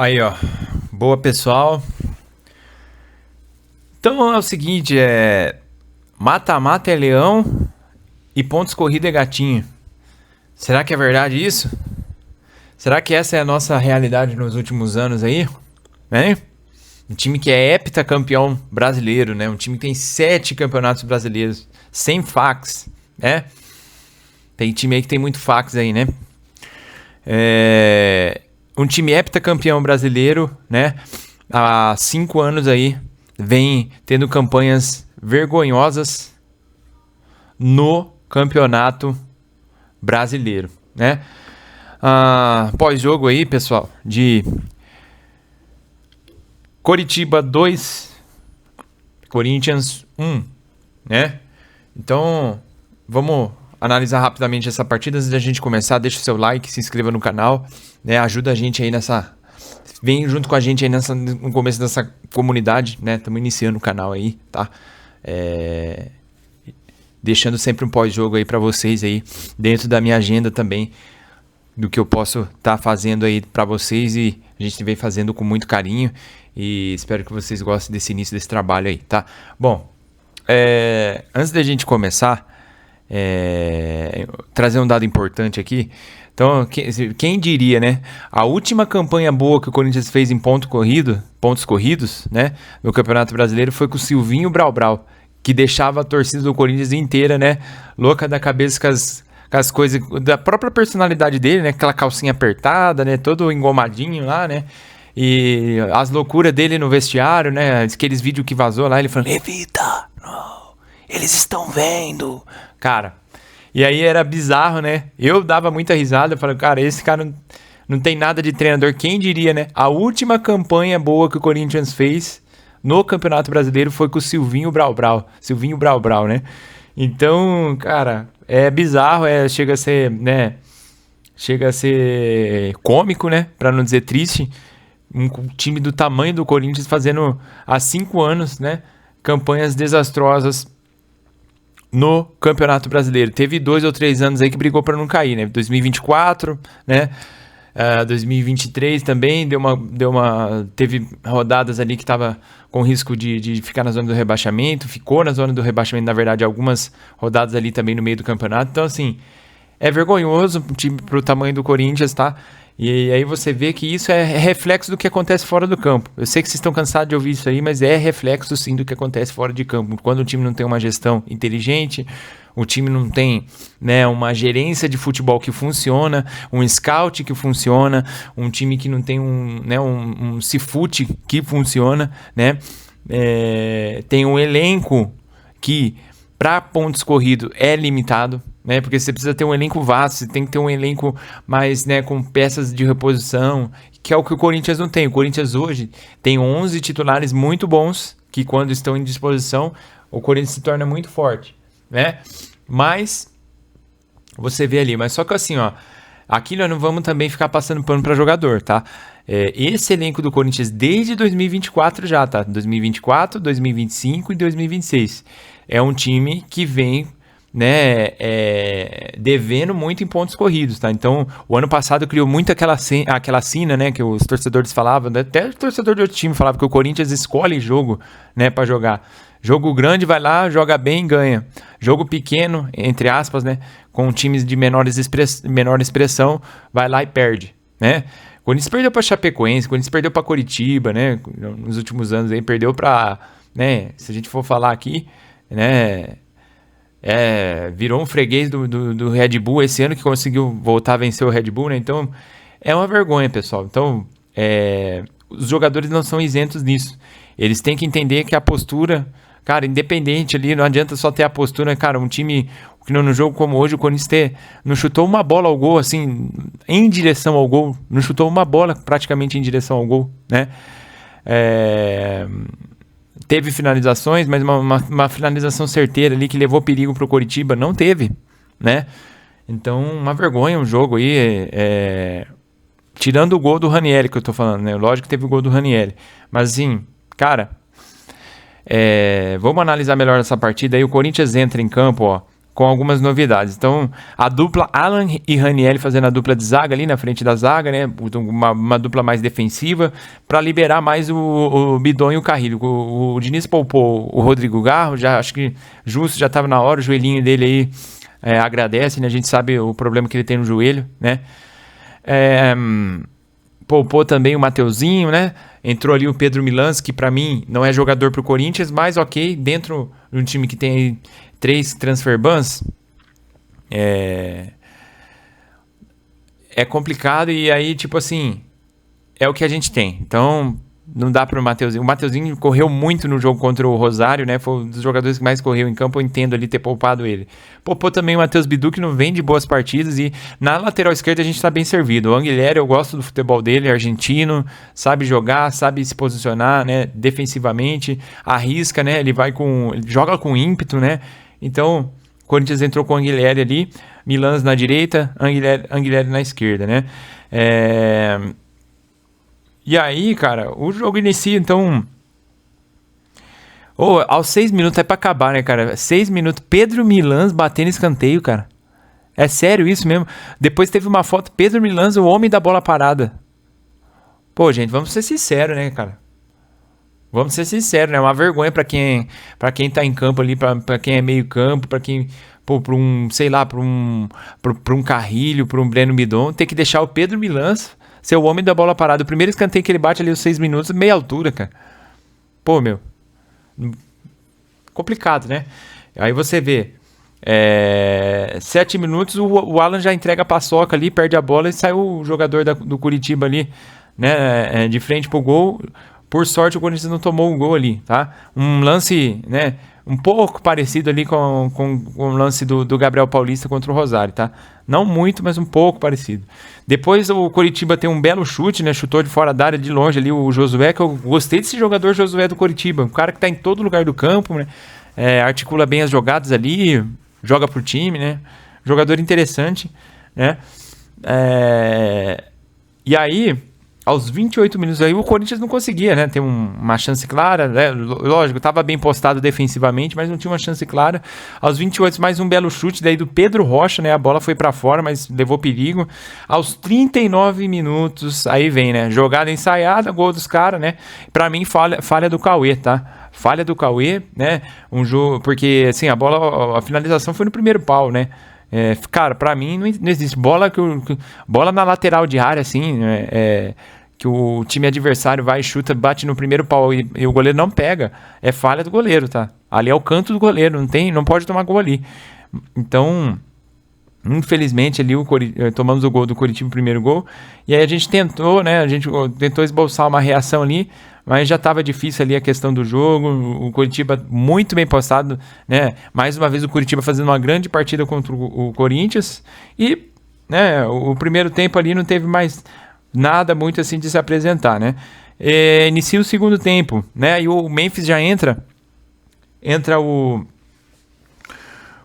Aí, ó. Boa, pessoal. Então é o seguinte, mata-mata é leão e pontos corrida é gatinho. Será que é verdade isso? Será que essa é a nossa realidade nos últimos anos aí? Hein? Um time que é heptacampeão brasileiro, né? Um time que tem 7 campeonatos brasileiros, sem fax, né? Tem time aí que tem muito fax aí, né? Um time heptacampeão brasileiro, né? Há 5 anos aí, vem tendo campanhas vergonhosas no campeonato brasileiro, né? Pós-jogo aí, pessoal, de Coritiba 2, Corinthians 1, né? Então, vamos analisar rapidamente essa partida. Antes da gente começar, deixa o seu like, se inscreva no canal, né? Ajuda a gente aí nessa... Vem junto com a gente aí no começo dessa comunidade, né? Estamos iniciando o canal aí, tá? Deixando sempre um pós-jogo aí para vocês aí, dentro da minha agenda também, do que eu posso estar fazendo aí para vocês, e a gente vem fazendo com muito carinho, e espero que vocês gostem desse início desse trabalho aí, tá? Bom, antes da gente começar, trazer um dado importante aqui. Então, quem diria, né? A última campanha boa que o Corinthians fez em pontos corridos, né? No Campeonato Brasileiro foi com o Silvinho Brau, que deixava a torcida do Corinthians inteira, né? Louca da cabeça com as coisas da própria personalidade dele, né? Aquela calcinha apertada, né? Todo engomadinho lá, né? E as loucuras dele no vestiário, né? Aqueles vídeos que vazou lá, ele falando: Evita, não, eles estão vendo. Cara, e aí era bizarro, né? Eu dava muita risada, falando, cara, esse cara não tem nada de treinador. Quem diria, né? A última campanha boa que o Corinthians fez no Campeonato Brasileiro foi com o Silvinho Brau, né? Então, cara, é bizarro, chega a ser, né? Chega a ser cômico, né? Pra não dizer triste. Um time do tamanho do Corinthians fazendo há 5 anos, né? Campanhas desastrosas no Campeonato Brasileiro. Teve 2 ou 3 anos aí que brigou para não cair, né? 2024, né? 2023 também teve rodadas ali que estava com risco de ficar na zona do rebaixamento, ficou na zona do rebaixamento, na verdade, algumas rodadas ali também no meio do campeonato. Então, assim, é vergonhoso o time pro tamanho do Corinthians, tá? E aí você vê que isso é reflexo do que acontece fora do campo. Eu sei que vocês estão cansados de ouvir isso aí, mas é reflexo sim do que acontece fora de campo. Quando o time não tem uma gestão inteligente, o time não tem, né, uma gerência de futebol que funciona, um scout que funciona, um time que não tem um cifute que funciona, né? Tem um elenco que, para pontos corridos, é limitado, né? Porque você precisa ter um elenco vasto, você tem que ter um elenco mais, né, com peças de reposição, que é o que o Corinthians não tem. O Corinthians hoje tem 11 titulares muito bons, que quando estão em disposição, o Corinthians se torna muito forte, né? Mas você vê ali, mas só que assim, ó, aqui nós não vamos também ficar passando pano para jogador, tá? Esse elenco do Corinthians desde 2024 já, tá? 2024, 2025 e 2026. É um time que vem, né, devendo muito em pontos corridos, tá? Então, o ano passado criou muito aquela cena, né, que os torcedores falavam, até o torcedor de outro time falava que o Corinthians escolhe jogo, né, para jogar. Jogo grande, vai lá, joga bem, ganha. Jogo pequeno, entre aspas, né, com times de menor expressão, vai lá e perde, né? O Corinthians perdeu para Chapecoense, o Corinthians perdeu para Coritiba, né, nos últimos anos aí, perdeu para, né, se a gente for falar aqui, né, virou um freguês do Red Bull esse ano, que conseguiu voltar a vencer o Red Bull, né? Então, é uma vergonha, pessoal. Então, os jogadores não são isentos nisso. Eles têm que entender que a postura, cara, independente ali, não adianta só ter a postura, cara, um time que num jogo como hoje, o Corinthians não chutou uma bola ao gol, assim, em direção ao gol, não chutou uma bola praticamente em direção ao gol, né? Teve finalizações, mas uma finalização certeira ali que levou perigo pro Coritiba, não teve, né? Então, uma vergonha um jogo aí, tirando o gol do Ranieri que eu tô falando, né? Lógico que teve o gol do Ranieri, mas assim, cara, vamos analisar melhor essa partida aí. O Corinthians entra em campo, ó, com algumas novidades. Então, a dupla Alan e Ranieri fazendo a dupla de zaga ali na frente da zaga, né? Uma dupla mais defensiva para liberar mais o Bidon e o Carrilho. O Diniz poupou o Rodrigo Garro, já acho que justo, já estava na hora, o joelhinho dele aí agradece, né? A gente sabe o problema que ele tem no joelho, né? Poupou também o Mateuzinho, né? Entrou ali o Pedro Milans, que para mim não é jogador pro Corinthians, mas ok, dentro de um time que tem 3 transfer bans, é complicado e aí, tipo assim, é o que a gente tem. Então, não dá pro Mateuzinho. O Mateuzinho correu muito no jogo contra o Rosário, né? Foi um dos jogadores que mais correu em campo. Eu entendo ali ter poupado ele. Poupou também o Matheus Bidu, que não vem de boas partidas. E na lateral esquerda a gente tá bem servido. O Anguilhéry, eu gosto do futebol dele, é argentino, sabe jogar, sabe se posicionar, né? Defensivamente, arrisca, né? Ele joga com ímpeto, né? Então, o Corinthians entrou com o Anguilhéry ali, Milans na direita, Anguilhéry na esquerda, né? E aí, cara, o jogo inicia, então... aos 6 minutos é pra acabar, né, cara? 6 minutos, Pedro Milans batendo escanteio, cara. É sério isso mesmo? Depois teve uma foto, Pedro Milans, o homem da bola parada. Pô, gente, vamos ser sinceros, né, cara? Vamos ser sinceros, né? É uma vergonha pra quem tá em campo ali, pra quem é meio campo, pra quem... Pô, pra um, sei lá, pra um Carrilho, pra um Breno Bidon, ter que deixar o Pedro Milans... ser o homem da bola parada. O primeiro escanteio que ele bate ali aos 6 minutos, meia altura, cara. Pô, meu. Complicado, né? Aí você vê. 7 minutos, o Alan já entrega a paçoca ali, perde a bola e sai o jogador do Curitiba ali, né? De frente pro gol. Por sorte, o Corinthians não tomou o gol ali, tá? Um lance, né? Um pouco parecido ali com o lance do Gabriel Paulista contra o Rosário, tá? Não muito, mas um pouco parecido. Depois o Coritiba tem um belo chute, né? Chutou de fora da área, de longe ali, o Josué, que eu gostei desse jogador Josué do Coritiba. Um cara que tá em todo lugar do campo, né? Articula bem as jogadas ali, joga pro time, né? Jogador interessante, né? E aí... aos 28 minutos aí, o Corinthians não conseguia, né? Ter uma chance clara, né? Lógico, estava bem postado defensivamente, mas não tinha uma chance clara. Aos 28, mais um belo chute daí do Pedro Rocha, né? A bola foi para fora, mas levou perigo. Aos 39 minutos, aí vem, né? Jogada ensaiada, gol dos caras, né? Para mim, falha do Cauê, tá? Falha do Cauê, né? Um jogo, porque assim, a finalização foi no primeiro pau, né? Cara, pra mim não existe bola na lateral de área, assim, que o time adversário vai, chuta, bate no primeiro pau e o goleiro não pega, é falha do goleiro, tá? Ali é o canto do goleiro, não pode tomar gol ali. Então, infelizmente ali tomamos o gol do Coritiba, o primeiro gol, e aí a gente tentou, né? A gente tentou esboçar uma reação ali, mas já estava difícil ali a questão do jogo. O Coritiba muito bem postado, né? Mais uma vez o Coritiba fazendo uma grande partida contra o Corinthians e, né, o primeiro tempo ali não teve mais nada muito assim de se apresentar, né? Inicia o segundo tempo, né? E o Memphis já entra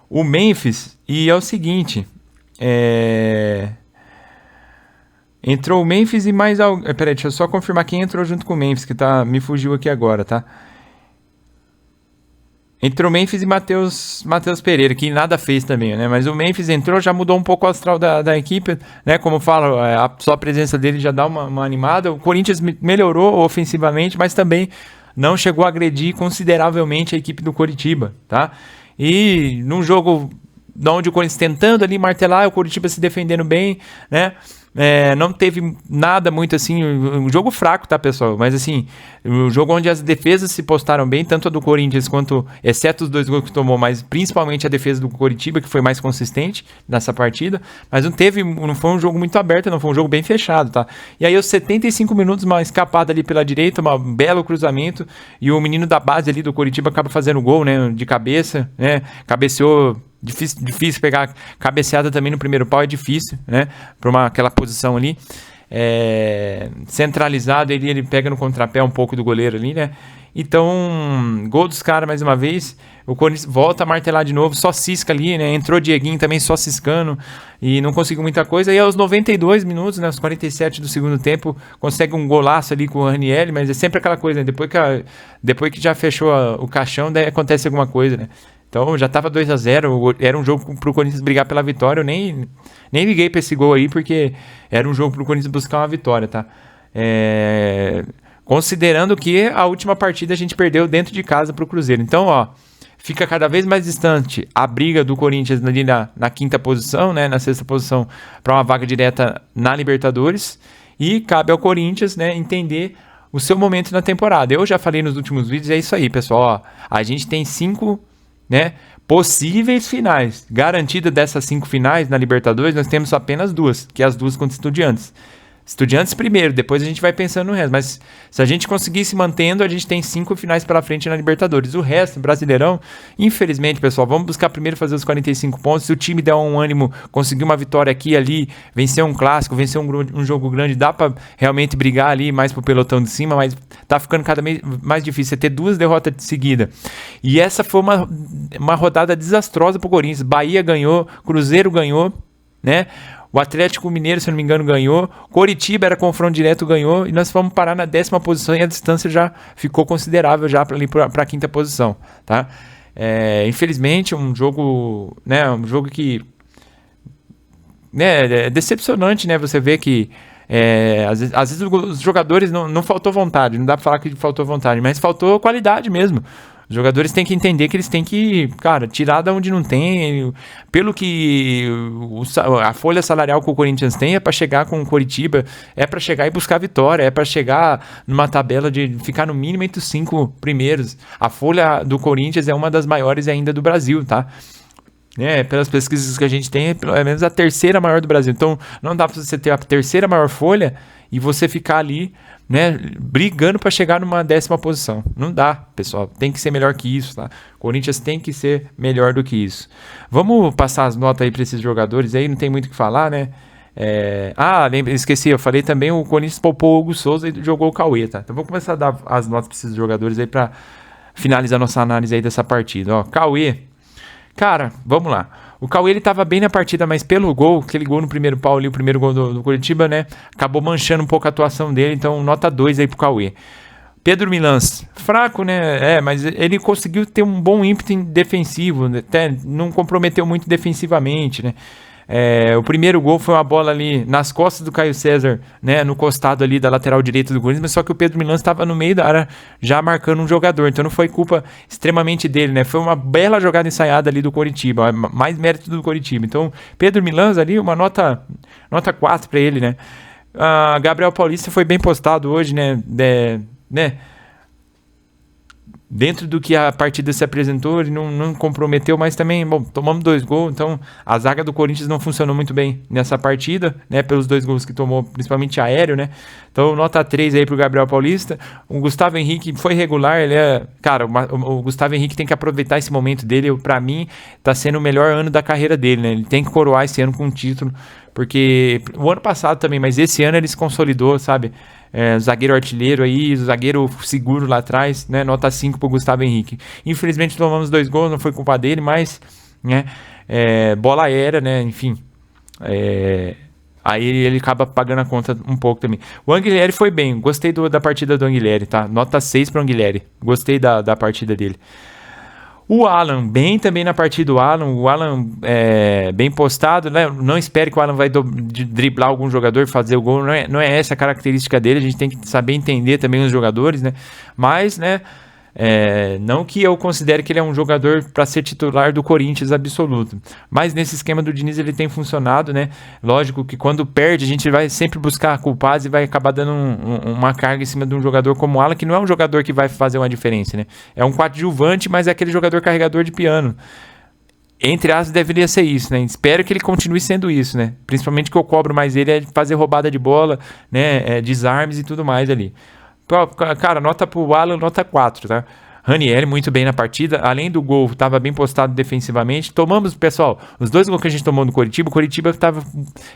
o Memphis e é o seguinte, entrou o Memphis e mais alguém. Peraí, deixa eu só confirmar quem entrou junto com o Memphis, que me fugiu aqui agora, tá? Entrou o Memphis e Matheus Pereira, que nada fez também, né? Mas o Memphis entrou, já mudou um pouco o astral da equipe, né? Como eu falo, só a presença dele já dá uma animada. O Corinthians melhorou ofensivamente, mas também não chegou a agredir consideravelmente a equipe do Coritiba, tá? E num jogo onde o Corinthians tentando ali martelar, o Coritiba se defendendo bem, né? Não teve nada muito assim, um jogo fraco, tá, pessoal? Mas assim, um jogo onde as defesas se postaram bem, tanto a do Corinthians quanto, exceto os 2 gols que tomou, mas principalmente a defesa do Coritiba, que foi mais consistente nessa partida. Mas não foi um jogo muito aberto, não foi um jogo bem fechado, tá? E aí aos 75 minutos, uma escapada ali pela direita, um belo cruzamento, e o menino da base ali do Coritiba acaba fazendo gol, né, de cabeça, né? Cabeceou. Difícil pegar cabeceada também no primeiro pau, é difícil, né? Para aquela posição ali. Centralizado, ele pega no contrapé um pouco do goleiro ali, né? Então, gol dos caras mais uma vez. O Corinthians volta a martelar de novo, só cisca ali, né? Entrou o Dieguinho também só ciscando e não conseguiu muita coisa. E aos 92 minutos, né? Aos 47 do segundo tempo, consegue um golaço ali com o Ranieri, mas é sempre aquela coisa, né? Depois que já fechou o caixão, daí acontece alguma coisa, né? Então já tava 2-0, era um jogo pro Corinthians brigar pela vitória, eu nem liguei pra esse gol aí, porque era um jogo pro Corinthians buscar uma vitória, tá? Considerando que a última partida a gente perdeu dentro de casa pro Cruzeiro. Então, ó, fica cada vez mais distante a briga do Corinthians ali na quinta posição, né, na sexta posição, para uma vaga direta na Libertadores. E cabe ao Corinthians, né, entender o seu momento na temporada. Eu já falei nos últimos vídeos, é isso aí, pessoal. Ó, a gente tem 5, né, possíveis finais. Garantida dessas 5 finais na Libertadores, nós temos apenas 2, que é as 2 contra Estudiantes. Estudiantes primeiro, depois a gente vai pensando no resto. Mas se a gente conseguir se mantendo, a gente tem 5 finais pela frente na Libertadores. O resto, Brasileirão, infelizmente, pessoal, vamos buscar primeiro fazer os 45 pontos. Se o time der um ânimo, conseguir uma vitória aqui e ali, vencer um clássico, vencer um jogo grande, dá pra realmente brigar ali mais pro pelotão de cima, mas tá ficando cada vez mais difícil. Você ter 2 derrotas de seguida. E essa foi uma rodada desastrosa pro Corinthians. Bahia ganhou, Cruzeiro ganhou, né? O Atlético Mineiro, se eu não me engano, ganhou. Coritiba era confronto direto, ganhou. E nós vamos parar na 10ª posição e a distância já ficou considerável já para a 5ª posição, tá? Infelizmente, um jogo, né, que, né, é decepcionante, né? Você vê que às vezes os jogadores não faltou vontade, não dá para falar que faltou vontade, mas faltou qualidade mesmo. Os jogadores têm que entender que eles têm que, cara, tirar da onde não tem. Pelo que a folha salarial que o Corinthians tem é para chegar com o Coritiba, é para chegar e buscar vitória, é para chegar numa tabela de ficar no mínimo entre os 5 primeiros. A folha do Corinthians é uma das maiores ainda do Brasil, tá? Pelas pesquisas que a gente tem, é pelo menos a 3ª maior do Brasil. Então, não dá para você ter a 3ª maior folha e você ficar ali, né, brigando para chegar numa 10ª posição. Não dá, pessoal. Tem que ser melhor que isso, tá? Corinthians tem que ser melhor do que isso. Vamos passar as notas aí para esses jogadores aí, não tem muito o que falar, né? Esqueci, eu falei também, o Corinthians poupou o Hugo Souza e jogou o Cauê, tá? Então vou começar a dar as notas para esses jogadores aí para finalizar nossa análise aí dessa partida. Ó, Cauê, cara, vamos lá. O Cauê, ele tava bem na partida, mas pelo gol, aquele gol no primeiro pau ali, o primeiro gol do Coritiba, né? Acabou manchando um pouco a atuação dele, então nota 2 aí pro Cauê. Pedro Milans, fraco, né? Mas ele conseguiu ter um bom ímpeto defensivo, até não comprometeu muito defensivamente, né? O primeiro gol foi uma bola ali nas costas do Caio César, né, no costado ali da lateral direita do Corinthians, mas só que o Pedro Milans estava no meio da área já marcando um jogador, então não foi culpa extremamente dele, né? Foi uma bela jogada ensaiada ali do Coritiba, mais mérito do Coritiba. Então, Pedro Milans ali, uma nota 4 para ele, né? Gabriel Paulista foi bem postado hoje, né? Dentro do que a partida se apresentou, ele não comprometeu, mas também, bom, tomamos 2 gols, então a zaga do Corinthians não funcionou muito bem nessa partida, né, pelos 2 gols que tomou, principalmente aéreo, né, então nota 3 aí pro Gabriel Paulista. O Gustavo Henrique foi regular, cara, o Gustavo Henrique tem que aproveitar esse momento dele, pra mim, tá sendo o melhor ano da carreira dele, né, ele tem que coroar esse ano com um título, porque o ano passado também, mas esse ano ele se consolidou, sabe? Zagueiro artilheiro aí, zagueiro seguro lá atrás, né? Nota 5 pro Gustavo Henrique. Infelizmente tomamos 2 gols, não foi culpa dele, mas, né? Bola aérea, né? Enfim. Aí ele acaba pagando a conta um pouco também. O Anguilhéry foi bem, gostei da partida do Anguilhéry, tá? Nota 6 pro Anguilhéry, gostei da partida dele. O Alan, bem também na partida do Alan. O Alan bem postado, né? Não espere que o Alan vai driblar algum jogador, fazer o gol. Não é essa a característica dele. A gente tem que saber entender também os jogadores, né? Mas, né? Não que eu considere que ele é um jogador para ser titular do Corinthians absoluto. Mas nesse esquema do Diniz ele tem funcionado, né? Lógico que quando perde a gente vai sempre buscar culpados e vai acabar dando uma carga em cima de um jogador como o Alan, que não é um jogador que vai fazer uma diferença, né? É um coadjuvante, mas é aquele jogador carregador de piano. Entre aspas, deveria ser isso, né? Espero que ele continue sendo isso, né? Principalmente que eu cobro mais ele é fazer roubada de bola, né? Desarmes e tudo mais ali. Cara, nota pro Alan, nota 4, tá? Ranieri muito bem na partida, além do gol, estava bem postado defensivamente. Tomamos, pessoal, os 2 gols que a gente tomou no Coritiba, o Coritiba estava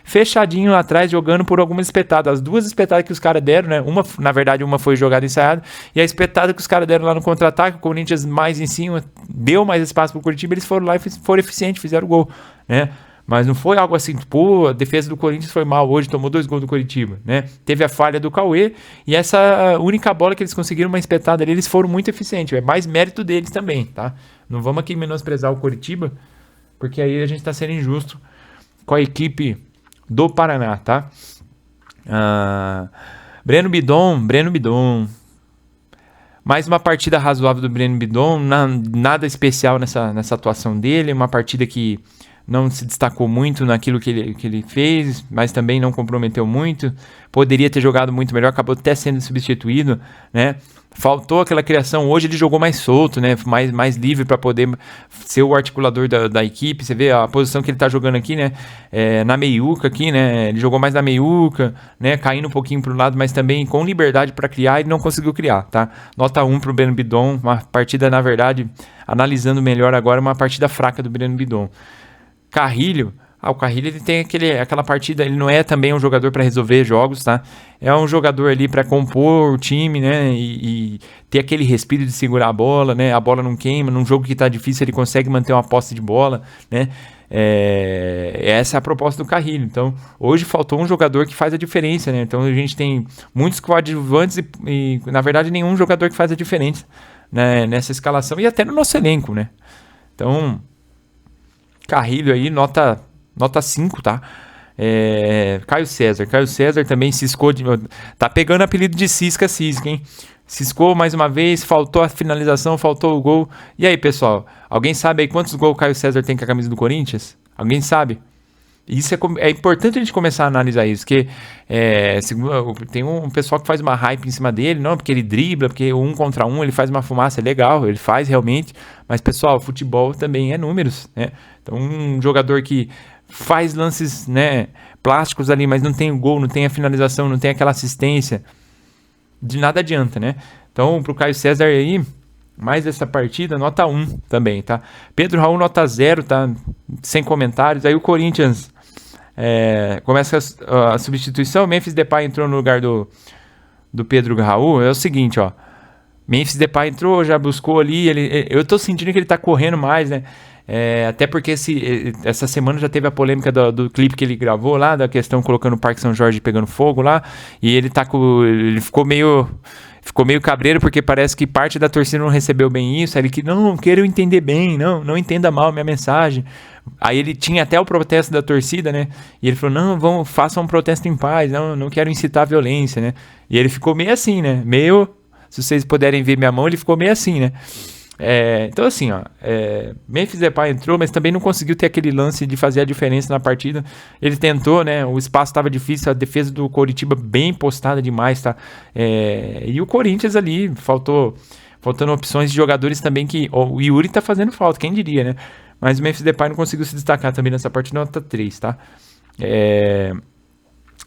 fechadinho lá atrás, jogando por algumas espetadas. As 2 espetadas que os caras deram, né? Na verdade, uma foi jogada ensaiada, e a espetada que os caras deram lá no contra-ataque, o Corinthians mais em cima, deu mais espaço pro Coritiba, eles foram lá e foram eficientes, fizeram o gol, né? Mas não foi algo assim, pô, a defesa do Corinthians foi mal hoje, tomou 2 gols do Coritiba, né? Teve a falha do Cauê e essa única bola que eles conseguiram uma espetada ali, eles foram muito eficientes. É mais mérito deles também, tá? Não vamos aqui menosprezar o Coritiba, porque aí a gente tá sendo injusto com a equipe do Paraná, tá? Breno Bidon. Mais uma partida razoável do Breno Bidon, nada especial nessa atuação dele, uma partida que não se destacou muito naquilo que ele fez, mas também não comprometeu muito, poderia ter jogado muito melhor, acabou até sendo substituído, né? Faltou aquela criação, hoje ele jogou mais solto, né? Mais livre para poder ser o articulador da equipe. Você vê a posição que ele tá jogando aqui, né? Na meiuca aqui, né? Ele jogou mais na meiuca, né? Caindo um pouquinho pro lado, mas também com liberdade para criar, ele não conseguiu criar, tá? Nota 1 pro Breno Bidon, uma partida, na verdade, analisando melhor agora, uma partida fraca do Breno Bidon. Carrilho, o Carrilho ele tem aquela partida, ele não é também um jogador para resolver jogos, tá? É um jogador ali para compor o time, né? E ter aquele respiro de segurar a bola, né? A bola não queima, num jogo que tá difícil ele consegue manter uma posse de bola, né? Essa é a proposta do Carrilho. Então, hoje faltou um jogador que faz a diferença, né? Então, a gente tem muitos coadjuvantes e na verdade, nenhum jogador que faz a diferença, né? Nessa escalação e até no nosso elenco, né? Então, Carrilho aí, nota 5, tá? Caio César também ciscou. Tá pegando apelido de Cisca, hein? Ciscou mais uma vez, faltou a finalização, faltou o gol. E aí, pessoal? Alguém sabe aí quantos gols o Caio César tem com a camisa do Corinthians? Alguém sabe? Isso é importante a gente começar a analisar isso, porque tem um pessoal que faz uma hype em cima dele, não, porque ele dribla, porque 1 contra 1 ele faz uma fumaça, é legal, ele faz realmente, mas pessoal, futebol também é números, né? Então um jogador que faz lances, né, plásticos ali, mas não tem o gol, não tem a finalização, não tem aquela assistência, de nada adianta, né? Então pro Caio César aí, mais essa partida, nota 1 também, tá? Pedro Raul, nota 0, tá? Sem comentários. Aí o Corinthians começa a substituição. Memphis Depay entrou no lugar do Pedro Raul. É o seguinte, ó. Memphis Depay entrou, já buscou ali. Eu tô sentindo que ele tá correndo mais, né? Até porque essa semana já teve a polêmica do clipe que ele gravou lá, da questão colocando o Parque São Jorge pegando fogo lá. E ele ele ficou meio cabreiro, porque parece que parte da torcida não recebeu bem isso. Aí ele que não quero entender bem, não entenda mal a minha mensagem. Aí ele tinha até o protesto da torcida, né? E ele falou, não, façam um protesto em paz, não quero incitar a violência, né? E ele ficou meio assim, né? Se vocês puderem ver minha mão, ele ficou meio assim, né? Então assim, ó, Memphis Depay entrou, mas também não conseguiu ter aquele lance de fazer a diferença na partida. Ele tentou, né? O espaço estava difícil, a defesa do Coritiba bem postada demais, tá? E o Corinthians ali, faltando opções de jogadores também o Yuri tá fazendo falta, quem diria, né? Mas o Memphis Depay não conseguiu se destacar também nessa partida, nota 3, tá?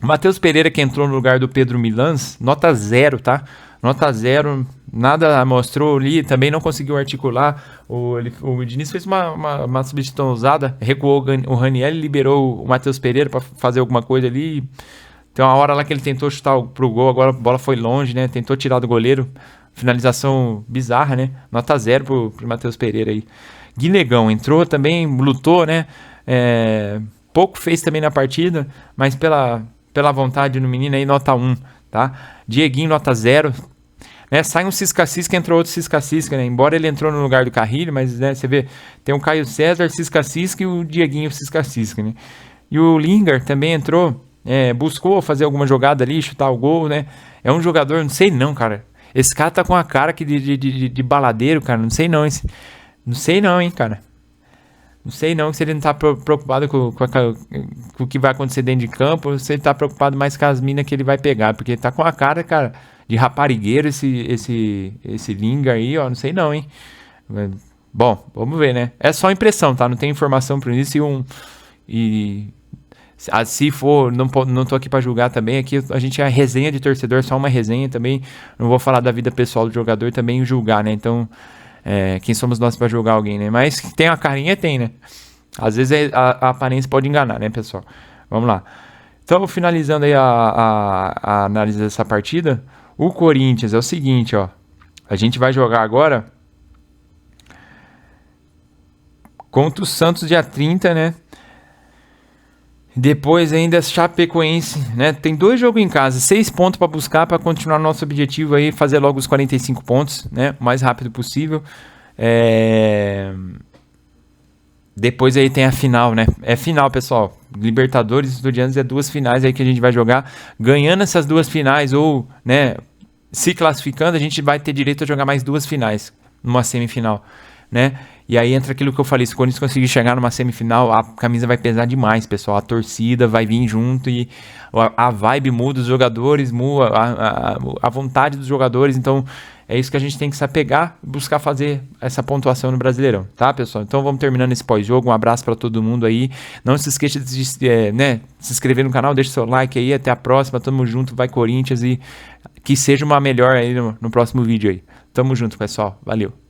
Matheus Pereira, que entrou no lugar do Pedro Milans, nota 0, tá? Nota 0, nada mostrou ali, também não conseguiu articular. O Diniz fez uma substituição ousada, recuou o Raniel e liberou o Matheus Pereira para fazer alguma coisa ali. Tem uma hora lá que ele tentou chutar pro gol, agora a bola foi longe, né? Tentou tirar do goleiro, finalização bizarra, né? Nota 0 pro Matheus Pereira aí. Guinegão entrou também, lutou, né? Pouco fez também na partida, mas pela vontade do menino aí, nota 1, tá? Dieguinho, nota 0. Né? Sai um Cisca-Cisca, entrou outro Cisca-Cisca, né? Embora ele entrou no lugar do Carrilho, mas né, você vê, tem o Caio César, Cisca-Cisca e o Dieguinho, Cisca-Cisca, né? E o Lingard também entrou, buscou fazer alguma jogada ali, chutar o gol, né? É um jogador, não sei não, cara. Esse cara tá com a cara de baladeiro, cara, não sei não, não sei não, hein, cara. Não sei não, se ele não tá preocupado com o que vai acontecer dentro de campo, ou se ele tá preocupado mais com as minas que ele vai pegar, porque ele tá com a cara, cara, de raparigueiro esse Lingard aí, ó, não sei não, hein. Bom, vamos ver, né. É só impressão, tá, não tem informação pra isso se for, não tô aqui pra julgar também, aqui a gente é resenha de torcedor, só uma resenha também, não vou falar da vida pessoal do jogador, também julgar, né, então... quem somos nós para julgar alguém, né? Mas tem a carinha, tem, né? Às vezes a aparência pode enganar, né, pessoal? Vamos lá. Então, finalizando aí a análise dessa partida, o Corinthians é o seguinte, ó. A gente vai jogar agora contra o Santos dia 30, né? Depois ainda Chapecoense, né? Tem 2 jogos em casa, 6 pontos para buscar, para continuar nosso objetivo aí, fazer logo os 45 pontos, né? O mais rápido possível. Depois aí tem a final, né? É final, pessoal. Libertadores e Estudiantes é 2 finais aí que a gente vai jogar. Ganhando essas 2 finais ou, né, se classificando, a gente vai ter direito a jogar mais 2 finais numa semifinal, né? E aí entra aquilo que eu falei, se o Corinthians conseguir chegar numa semifinal, a camisa vai pesar demais, pessoal. A torcida vai vir junto e a vibe muda, os jogadores muda, a vontade dos jogadores. Então é isso que a gente tem que se apegar e buscar fazer essa pontuação no Brasileirão, tá, pessoal? Então vamos terminando esse pós-jogo. Um abraço para todo mundo aí. Não se esqueça de se inscrever no canal, deixa seu like aí. Até a próxima. Tamo junto, vai Corinthians e que seja uma melhor aí no próximo vídeo aí. Tamo junto, pessoal. Valeu.